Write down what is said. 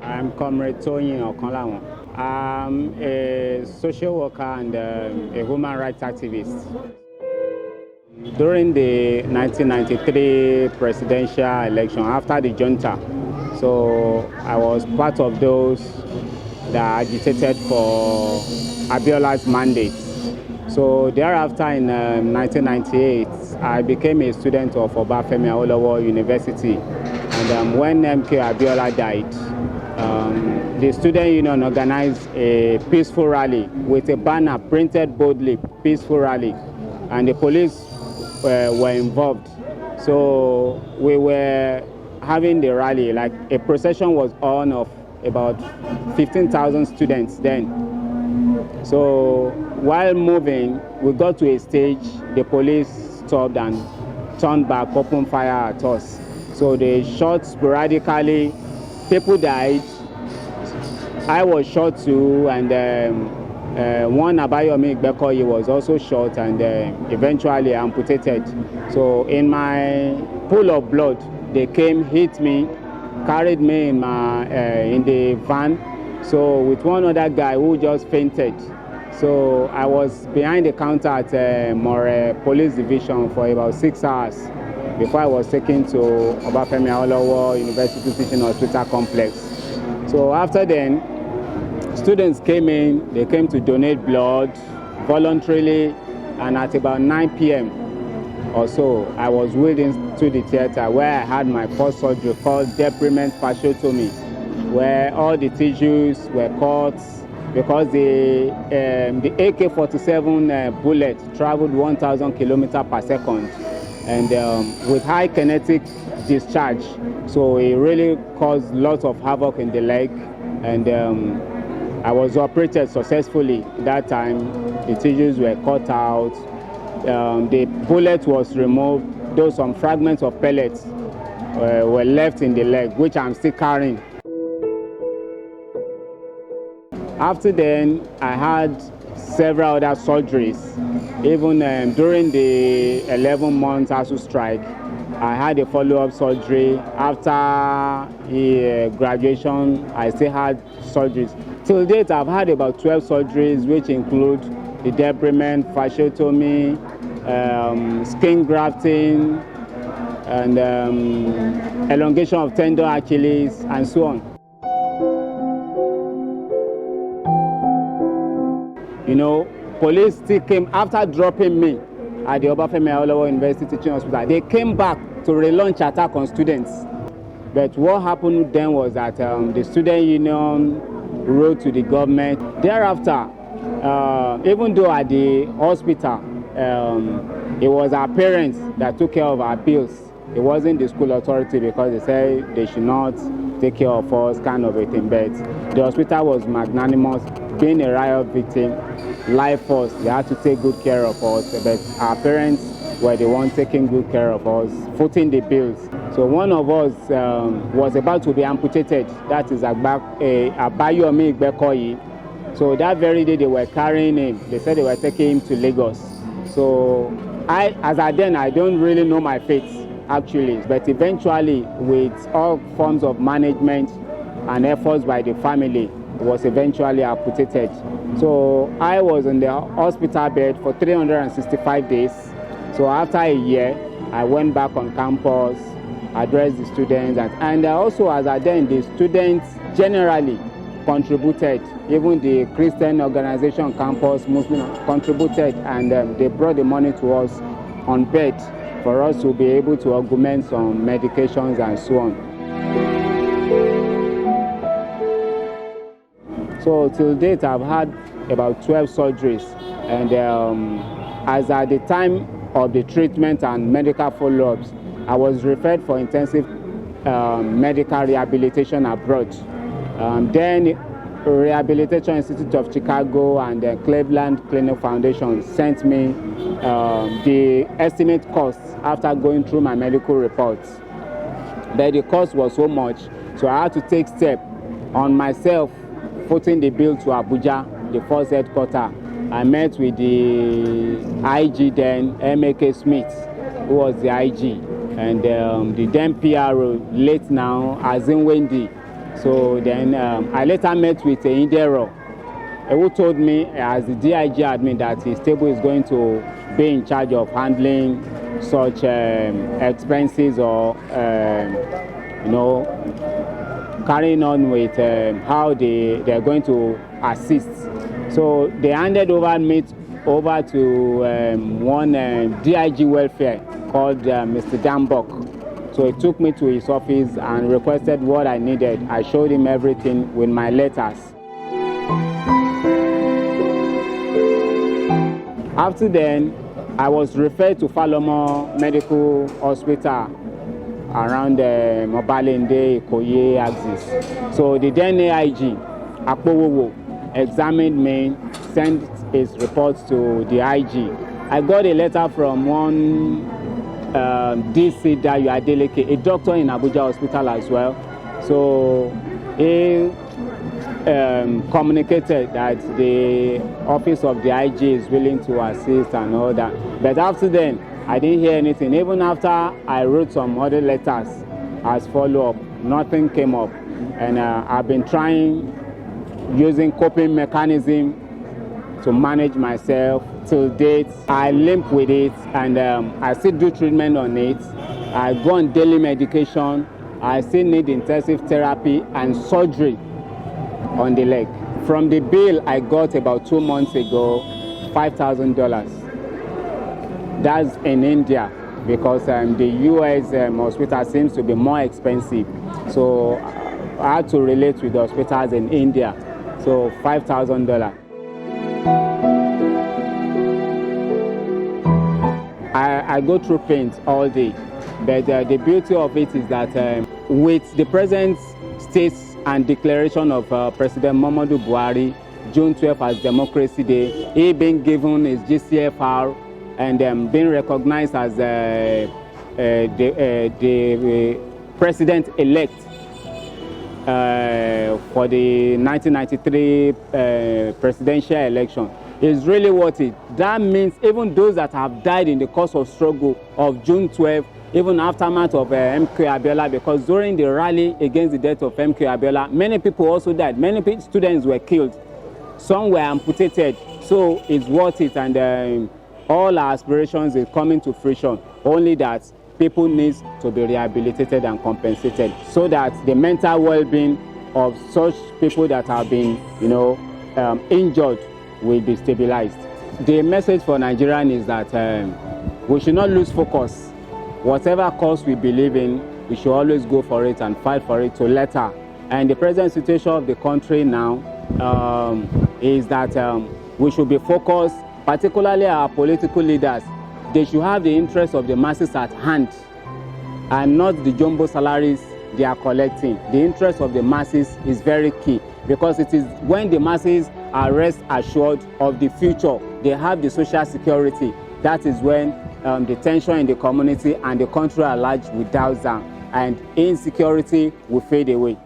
I'm Comrade Toyin Okanlawon. I'm a social worker and a human rights activist. During the 1993 presidential election, after the junta, so I was part of those that agitated for Abiola's mandate. So thereafter, in 1998, I became a student of Obafemi Awolowo University. And when M.K.O Abiola died, the student union organized a peaceful rally with a banner printed boldly, "Peaceful Rally," and the police were involved. So we were having the rally, like a procession was on of about 15,000 students then. So while moving, we got to a stage, the police stopped and turned back, opened fire at us. So they shot sporadically, people died. I was shot too, and one Abiola Bekoi was also shot and eventually amputated. So in my pool of blood, they came, hit me, carried me in the van. So with one other guy who just fainted. So I was behind the counter at More Police Division for about 6 hours before I was taken to Obafemi Awolowo University Teaching Hospital Complex. So after then, students came in, they came to donate blood voluntarily, and at about 9 p.m. or so, I was wheeled into the theater where I had my first surgery called debridement fasciotomy, where all the tissues were cut because the AK-47 bullet traveled 1,000 kilometers per second and with high kinetic discharge. So it really caused lots of havoc in the leg, and I was operated successfully. That time, the tissues were cut out, the bullet was removed, though some fragments of pellets were left in the leg, which I'm still carrying. After then, I had several other surgeries. Even during the 11 months ASU strike, I had a follow-up surgery. After graduation, I still had surgeries. Till date, I've had about 12 surgeries, which include the debridement, fasciotomy, skin grafting, and elongation of tendon Achilles, and so on. You know, police still came after dropping me at the Obafemi Awolowo University Teaching Hospital. They came back to relaunch attack on students. But what happened then was that the student union wrote to the government. Thereafter, even though at the hospital, it was our parents that took care of our bills. It wasn't the school authority, because they said they should not take care of us, kind of a thing. But the hospital was magnanimous. Being a riot victim, life first, they had to take good care of us. But our parents were the ones taking good care of us, footing the bills. So one of us was about to be amputated. That is Abiyomi Bekoi. So that very day they were carrying him. They said they were taking him to Lagos. So I don't really know my fate, actually. But eventually, with all forms of management and efforts by the family, was eventually amputated. So I was in the hospital bed for 365 days. So after a year, I went back on campus, addressed the students, and also as then the students generally contributed. Even the Christian organization campus, Muslim contributed, and they brought the money to us on bed for us to be able to augment some medications and so on. So till date, I've had about 12 surgeries, and as at the time of the treatment and medical follow-ups, I was referred for intensive medical rehabilitation abroad. Then Rehabilitation Institute of Chicago and the Cleveland Clinic Foundation sent me the estimate costs after going through my medical reports. But the cost was so much, so I had to take steps on myself, footing the bill to Abuja, the first headquarters. I met with the IG then, M.K.O Smith, who was the IG. and the then PRO, late now, Azin Wendy. So then I later met with Indero, who told me as the DIG admin that his table is going to be in charge of handling such expenses or, carrying on with how they're going to assist. So they handed over me over to one DIG welfare called Mr. Dambok. So he took me to his office and requested what I needed. I showed him everything with my letters. After then, I was referred to Falomo Medical Hospital around Mobalende, Ikoyi axis. So the then AIG, Akpowowo, examined me, sent his reports to the IG. I got a letter from one DC Dayo Adeleke, a doctor in Abuja Hospital as well. So he communicated that the office of the IG is willing to assist and all that. But after then, I didn't hear anything. Even after I wrote some other letters as follow-up, nothing came up. And I've been trying using coping mechanism to manage myself. Till date, I limp with it, and I still do treatment on it. I go on daily medication. I still need intensive therapy and surgery on the leg. From the bill I got about 2 months ago, $5,000. That's in India, because the US hospital seems to be more expensive. So I had to relate with the hospitals in India. So $5,000. I go through pain all day, but the beauty of it is that with the present states and declaration of President Muhammadu Buhari, June 12th as Democracy Day, he being given his GCFR and being recognized as the president-elect for the 1993 presidential election, is really worth it. That means even those that have died in the course of struggle of June 12th, even aftermath of M.K.O Abiola, because during the rally against the death of M.K.O Abiola, many people also died. Many students were killed. Some were amputated. So it's worth it, and all our aspirations is coming to fruition. Only that people need to be rehabilitated and compensated, so that the mental well-being of such people that have been, injured will be stabilized. The message for Nigerians is that we should not lose focus. Whatever cause we believe in, we should always go for it and fight for it to letter. And the present situation of the country now is that we should be focused, particularly our political leaders. They should have the interests of the masses at hand and not the jumbo salaries they are collecting. The interest of the masses is very key, because it is when the masses are rest assured of the future, they have the social security, that is when the tension in the community and the country at large will down, and insecurity will fade away.